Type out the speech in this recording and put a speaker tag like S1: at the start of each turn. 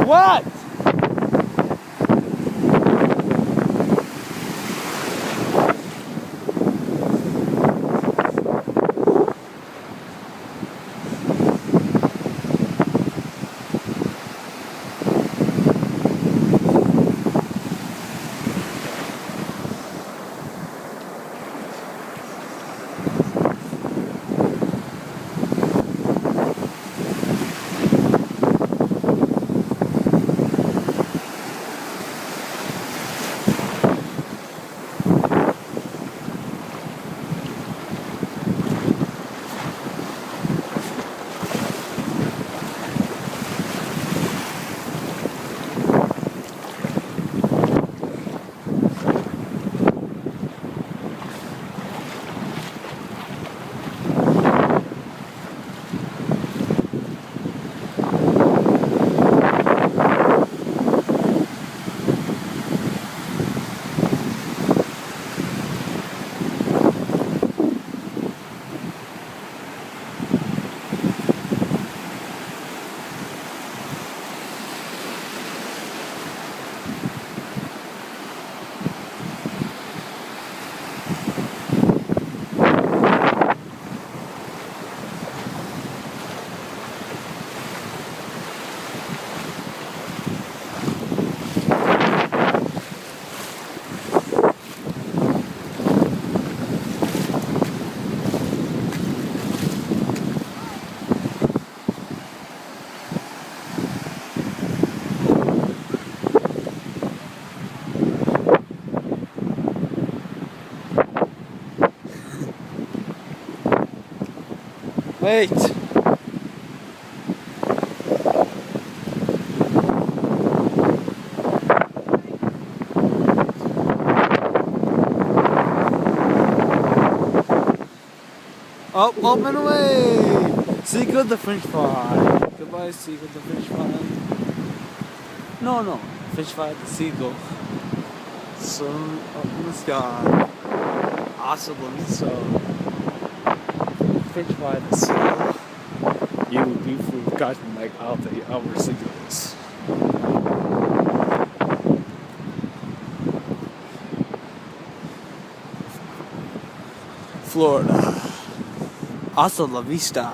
S1: What? Wait. Oh, up and away! Seagull the French fry. Goodbye, Seagull the French fry. No. French fry the seagull. So up in the sky. Awesome, so. French fry the seagull. You beautiful guys from like out the our seagulls. Florida. Hasta la vista.